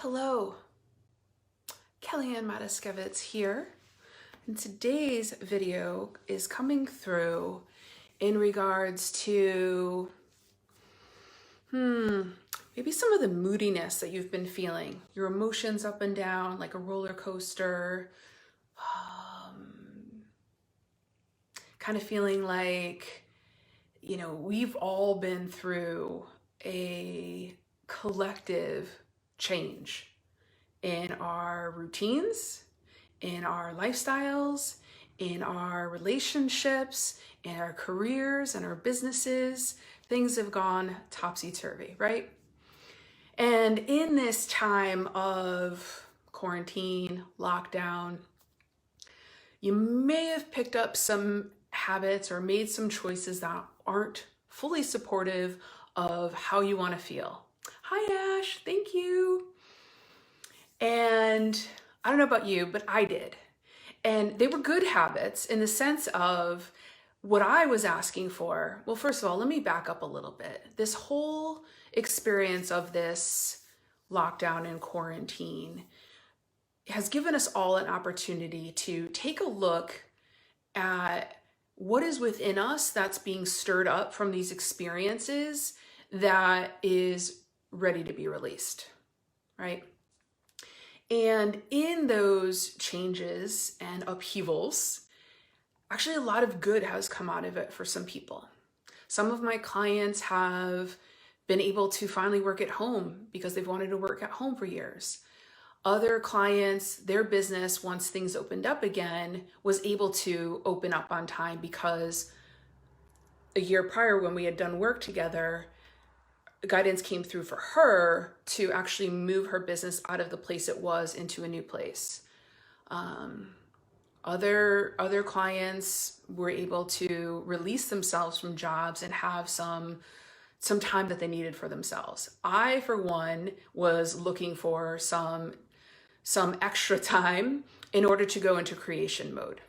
Hello, Kellyanne Matuskiewicz here, and today's video is coming through in regards to maybe some of the moodiness that you've been feeling, your emotions up and down like a roller coaster, kind of feeling like, we've all been through a collective change in our routines, in our lifestyles, in our relationships, in our careers, and our businesses. Things have gone topsy-turvy, right? And in this time of quarantine, lockdown, you may have picked up some habits or made some choices that aren't fully supportive of how you want to feel. Hi, Ash. Thank you. And I don't know about you, but I did. And they were good habits in the sense of what I was asking for. Well, first of all, let me back up a little bit. This whole experience of this lockdown and quarantine has given us all an opportunity to take a look at what is within us that's being stirred up from these experiences that is ready to be released, right? And in those changes and upheavals, actually a lot of good has come out of it for some people. Some of my clients have been able to finally work at home because they've wanted to work at home for years. Other clients, their business, once things opened up again, was able to open up on time because a year prior when we had done work together, guidance came through for her to actually move her business out of the place it was into a new place. Other clients were able to release themselves from jobs and have some time that they needed for themselves. I, for one, was looking for some extra time in order to go into creation mode,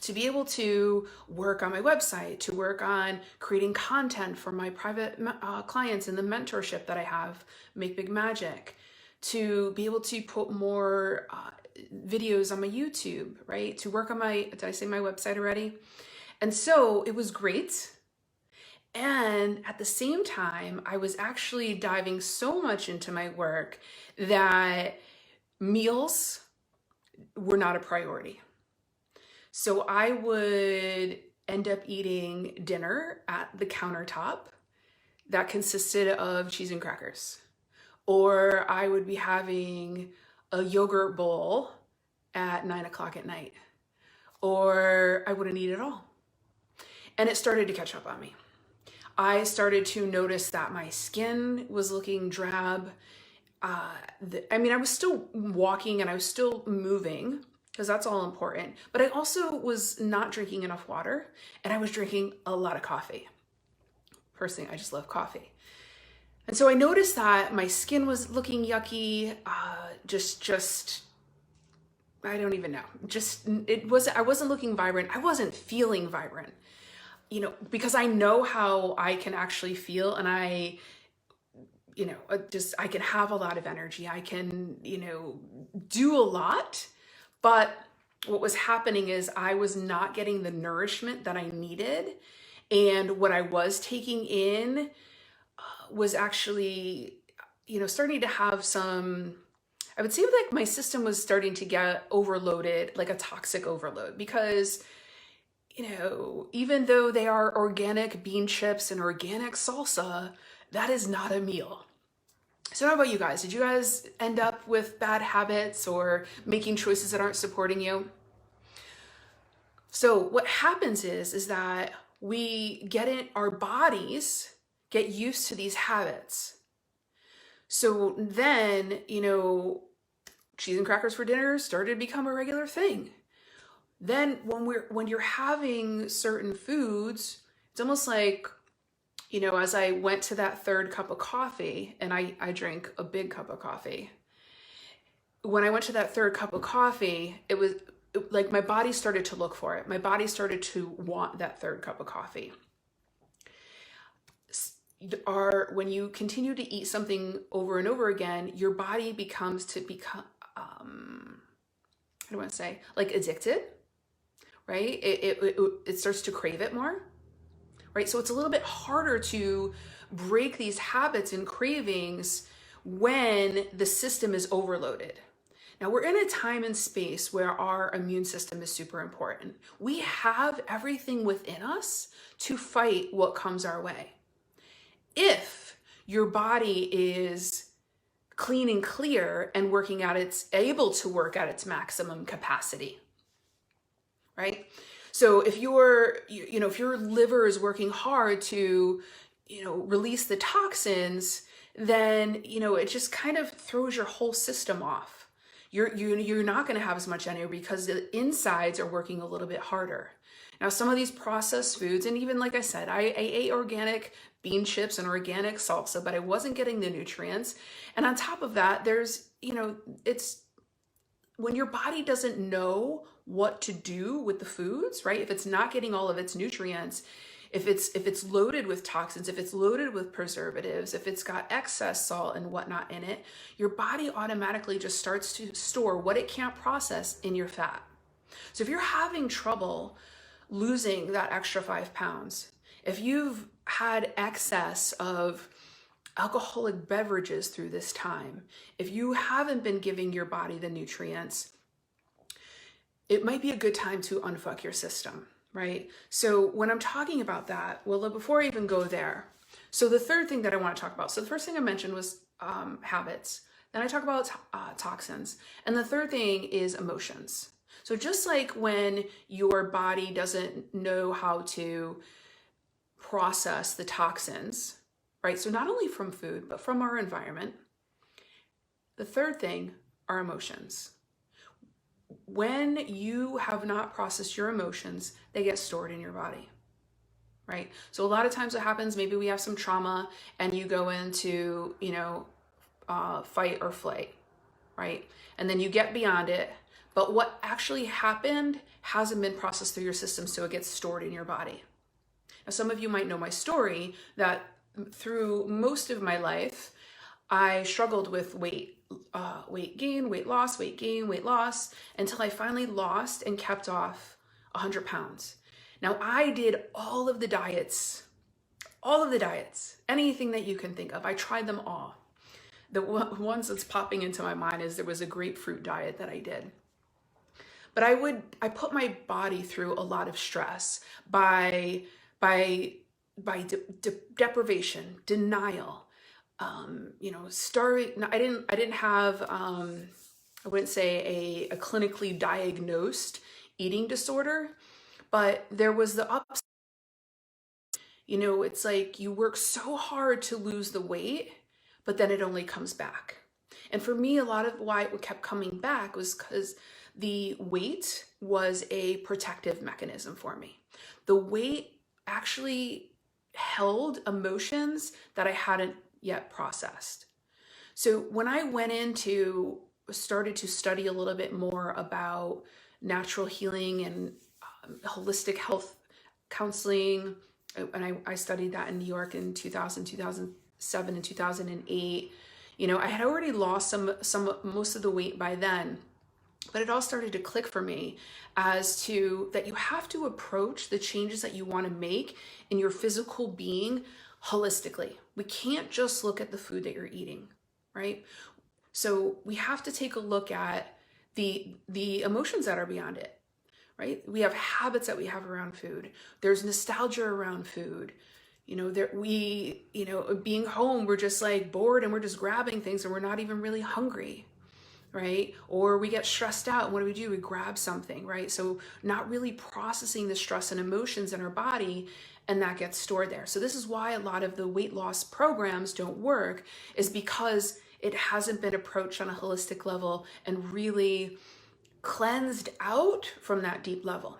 to be able to work on my website, to work on creating content for my private clients in the mentorship that I have, Make Big Magic, to be able to put more videos on my YouTube, right? To work on did I say my website already? And so it was great. And at the same time, I was actually diving so much into my work that meals were not a priority. So I would end up eating dinner at the countertop that consisted of cheese and crackers. Or I would be having a yogurt bowl at 9 o'clock at night. Or I wouldn't eat at all. And it started to catch up on me. I started to notice that my skin was looking drab. I was still walking and I was still moving, because that's all important. But I also was not drinking enough water, and I was drinking a lot of coffee. Personally, I just love coffee. And so I noticed that my skin was looking yucky, I don't even know. I wasn't looking vibrant. I wasn't feeling vibrant, because I know how I can actually feel, and I can have a lot of energy. I can, do a lot. But what was happening is I was not getting the nourishment that I needed. And what I was taking in was actually, starting to have I would say like my system was starting to get overloaded, like a toxic overload, because, even though they are organic bean chips and organic salsa, that is not a meal. So how about you guys? Did you guys end up with bad habits or making choices that aren't supporting you? So what happens is that our bodies get used to these habits. So then, cheese and crackers for dinner started to become a regular thing. Then when you're having certain foods, it's almost like, as I went to that third cup of coffee, and I drank a big cup of coffee. When I went to that third cup of coffee, it was like my body started to look for it. My body started to want that third cup of coffee. when you continue to eat something over and over again, your body becomes I don't want to say, like, addicted, right? It starts to crave it more, right? So it's a little bit harder to break these habits and cravings when the system is overloaded. Now, we're in a time and space where our immune system is super important. We have everything within us to fight what comes our way. If your body is clean and clear and able to work at its maximum capacity, right? So if if your liver is working hard to, release the toxins, then, it just kind of throws your whole system off. You're not going to have as much energy because the insides are working a little bit harder. Now, some of these processed foods, and even like I said, I ate organic bean chips and organic salsa, but I wasn't getting the nutrients. And on top of that, there's, it's when your body doesn't know what to do with the foods, right? If it's not getting all of its nutrients, if it's loaded with toxins, if it's loaded with preservatives, if it's got excess salt and whatnot in it, your body automatically just starts to store what it can't process in your fat. So if you're having trouble losing that extra 5 pounds, if you've had excess of alcoholic beverages through this time, if you haven't been giving your body the nutrients, it might be a good time to unfuck your system, right? So when I'm talking about that, well, before I even go there, so the third thing that I want to talk about, so the first thing I mentioned was habits. Then I talk about toxins. And the third thing is emotions. So just like when your body doesn't know how to process the toxins, right? So not only from food, but from our environment. The third thing are emotions. When you have not processed your emotions, they get stored in your body, right? So a lot of times what happens, maybe we have some trauma and you go into, fight or flight, right? And then you get beyond it. But what actually happened hasn't been processed through your system, so it gets stored in your body. Now, some of you might know my story that through most of my life, I struggled with weight gain, weight loss, weight gain, weight loss, until I finally lost and kept off 100 pounds. Now, I did all of the diets, anything that you can think of. I tried them all. The ones that's popping into my mind is there was a grapefruit diet that I did. But I put my body through a lot of stress by deprivation, denial, starving. I didn't have, I wouldn't say a clinically diagnosed eating disorder, but there was the ups. It's like you work so hard to lose the weight, but then it only comes back. And for me, a lot of why it kept coming back was because the weight was a protective mechanism for me. The weight actually held emotions that I hadn't yet processed. So when I started to study a little bit more about natural healing and holistic health counseling, and I studied that in New York in 2000, 2007, and 2008, I had already lost most of the weight by then. But it all started to click for me as to that you have to approach the changes that you want to make in your physical being holistically. We can't just look at the food that you're eating, right? So we have to take a look at the emotions that are beyond it, right? We have habits that we have around food. There's nostalgia around food. Being home, we're just like bored and we're just grabbing things and we're not even really hungry, right? Or we get stressed out. And what do? We grab something, right? So not really processing the stress and emotions in our body, and that gets stored there. So this is why a lot of the weight loss programs don't work, is because it hasn't been approached on a holistic level and really cleansed out from that deep level.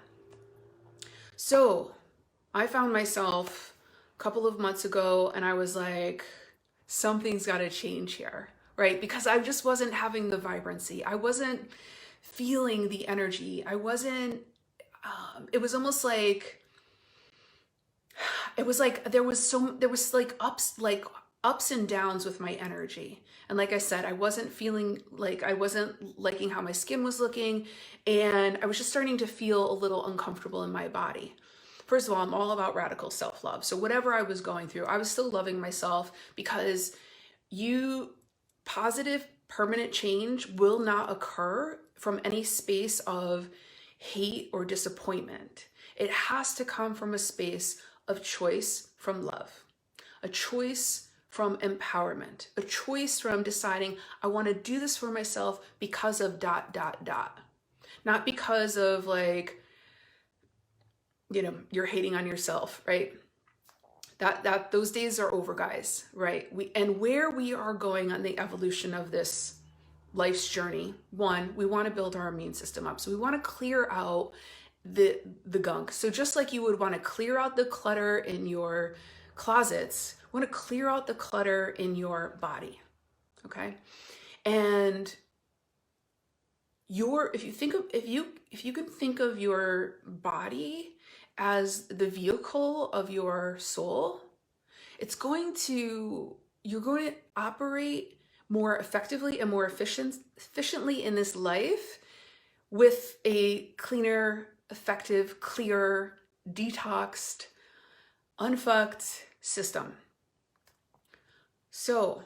So I found myself a couple of months ago and I was like, something's got to change here, right? Because I just wasn't having the vibrancy. I wasn't feeling the energy. I wasn't, it was almost like it was like there was ups and downs with my energy. And like I said, I wasn't feeling like, I wasn't liking how my skin was looking, and I was just starting to feel a little uncomfortable in my body. First of all, I'm all about radical self-love. So whatever I was going through, I was still loving myself, because positive permanent change will not occur from any space of hate or disappointment. It has to come from a space of choice from love, a choice from empowerment, a choice from deciding I want to do this for myself because of ... Not because of like, you're hating on yourself, right? That those days are over, guys, right? And where we are going on the evolution of this life's journey, one, we want to build our immune system up. So we want to clear out the gunk. So just like you would want to clear out the clutter in your closets, you want to clear out the clutter in your body. Okay? And if you can think of your body as the vehicle of your soul, you're going to operate more effectively and more efficiently in this life with a cleaner, effective, clear, detoxed, unfucked system. So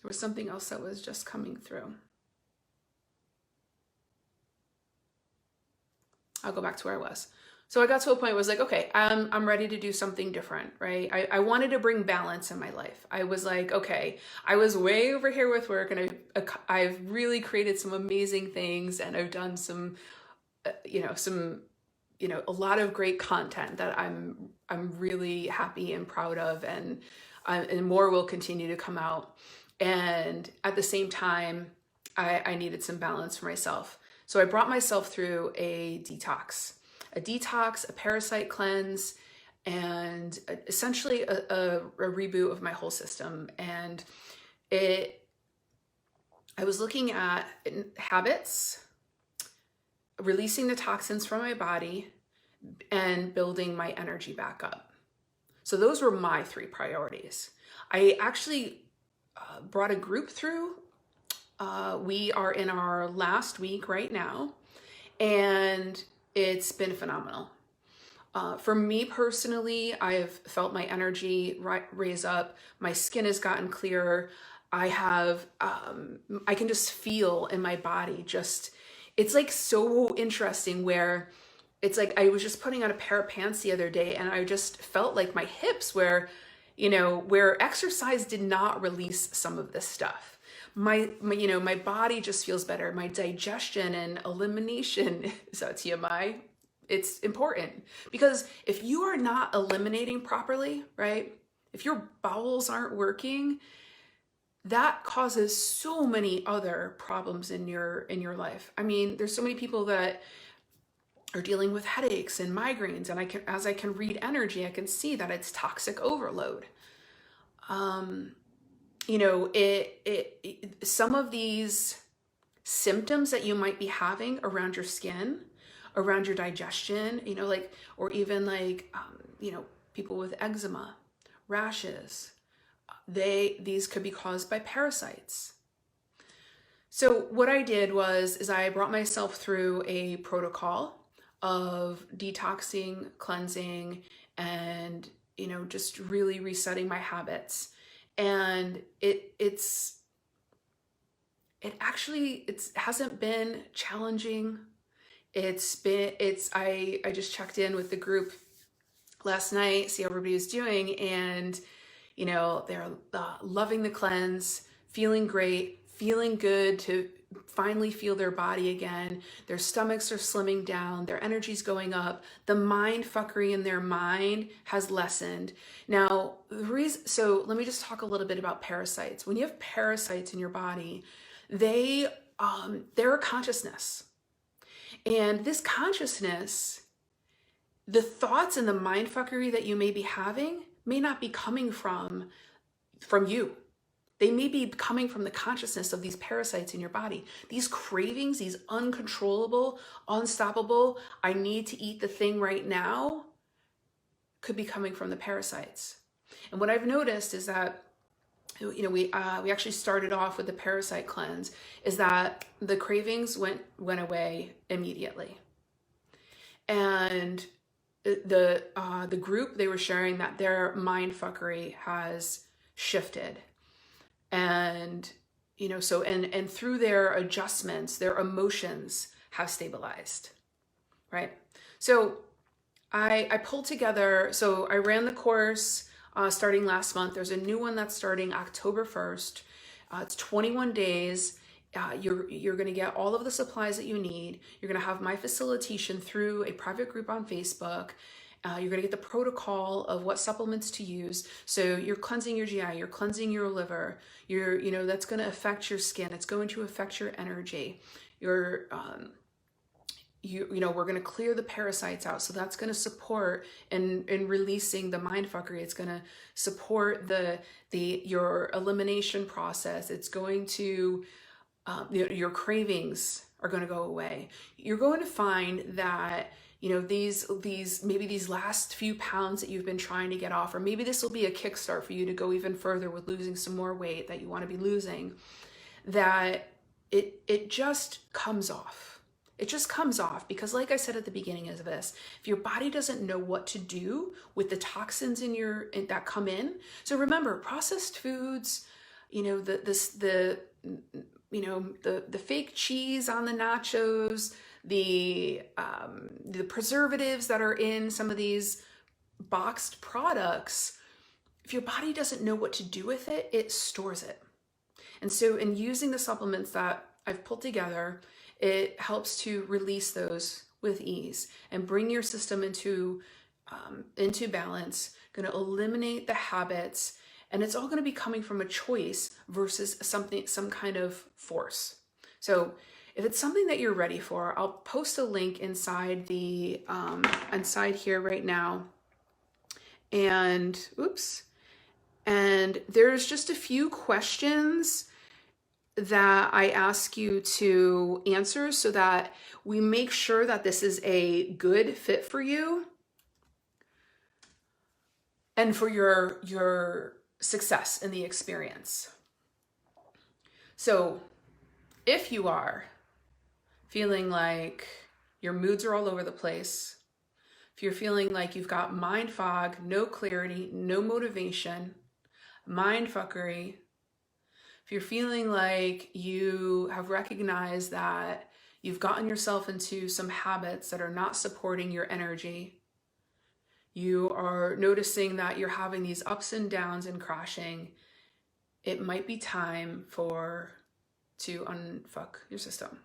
there was something else that was just coming through. I'll go back to where I was. So I got to a point where I was like, okay, I'm ready to do something different, right? I wanted to bring balance in my life. I was like, okay, I was way over here with work, and I've really created some amazing things, and I've done some, a lot of great content that I'm really happy and proud of, and more will continue to come out. And at the same time, I needed some balance for myself. So I brought myself through a detox, a parasite cleanse, and essentially a reboot of my whole system. And I was looking at habits, releasing the toxins from my body, and building my energy back up. So those were my 3 priorities. I actually brought a group through. We are in our last week right now, and it's been phenomenal. For me personally, I have felt my energy raise up. My skin has gotten clearer. I can just feel in my body, it's like so interesting, where it's like I was just putting on a pair of pants the other day, and I just felt like my hips, where exercise did not release some of this stuff. My body just feels better. My digestion and elimination, is that TMI? It's important, because if you are not eliminating properly, right? If your bowels aren't working, that causes so many other problems in your life. I mean, there's so many people that are dealing with headaches and migraines, and as I can read energy, I can see that it's toxic overload. Some of these symptoms that you might be having around your skin, around your digestion, or even people with eczema, rashes, these could be caused by parasites. So what I did is I brought myself through a protocol of detoxing, cleansing, and just really resetting my habits. And it hasn't been challenging. I just checked in with the group last night, see how everybody was doing, and they're loving the cleanse, feeling great, feeling good to finally feel their body again. Their stomachs are slimming down, their energy's going up, the mind fuckery in their mind has lessened. Now, so let me just talk a little bit about parasites. When you have parasites in your body, they're a consciousness. And this consciousness, the thoughts and the mind fuckery that you may be having may not be coming from you. They may be coming from the consciousness of these parasites in your body. These cravings, these uncontrollable, unstoppable, I need to eat the thing right now, could be coming from the parasites. And what I've noticed is that, you know, we actually started off with the parasite cleanse, is that the cravings went away immediately. And the group, they were sharing that their mind fuckery has shifted. And, you know, so, and through their adjustments, their emotions have stabilized, right? So I pulled together, so I ran the course starting last month. There's a new one that's starting October 1st. It's 21 days. You're going to get all of the supplies that you need. You're going to have my facilitation through a private group on Facebook. You're going to get the protocol of what supplements to use. So you're cleansing your GI, you're cleansing your liver. You know, that's going to affect your skin. It's going to affect your energy. We're going to clear the parasites out. So that's going to support in releasing the mind fuckery. It's going to support your elimination process. It's going to, your cravings are going to go away. You're going to find that, you know, maybe these last few pounds that you've been trying to get off, or maybe this will be a kickstart for you to go even further with losing some more weight that you want to be losing, that it just comes off. It just comes off because, like I said at the beginning of this, if your body doesn't know what to do with the toxins that come in. So remember, processed foods, you know, the fake cheese on the nachos, the preservatives that are in some of these boxed products. If your body doesn't know what to do with it, it stores it. And so in using the supplements that I've pulled together, it helps to release those with ease and bring your system into balance, going to eliminate the habits, and it's all going to be coming from a choice versus some kind of force. So if it's something that you're ready for, I'll post a link inside inside here right now. And there's just a few questions that I ask you to answer so that we make sure that this is a good fit for you and for your success in the experience. So if you are feeling like your moods are all over the place, if you're feeling like you've got mind fog, no clarity, no motivation, mind fuckery, if you're feeling like you have recognized that you've gotten yourself into some habits that are not supporting your energy, you are noticing that you're having these ups and downs and crashing, it might be time to unfuck your system.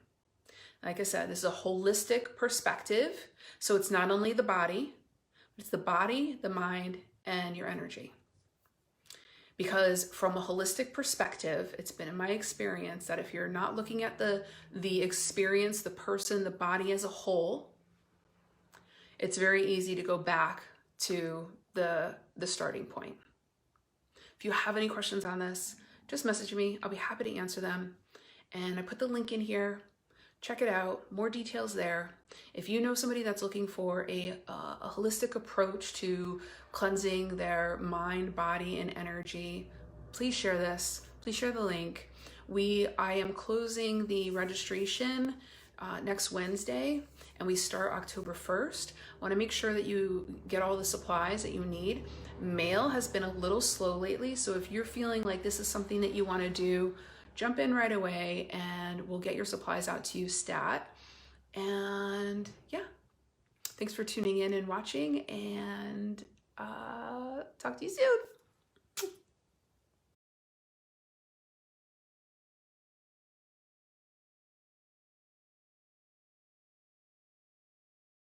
Like I said, this is a holistic perspective. So it's not only the body, it's the body, the mind, and your energy. Because from a holistic perspective, it's been in my experience that if you're not looking at the experience, the person, the body as a whole, it's very easy to go back to the starting point. If you have any questions on this, just message me. I'll be happy to answer them. And I put the link in here. Check it out. More details there. If you know somebody that's looking for a holistic approach to cleansing their mind, body, and energy, please share this. Please share the link. I am closing the registration next Wednesday, and we start October 1st. I want to make sure that you get all the supplies that you need. Mail has been a little slow lately, so if you're feeling like this is something that you want to do, jump in right away and we'll get your supplies out to you stat. And yeah, thanks for tuning in and watching, and talk to you soon.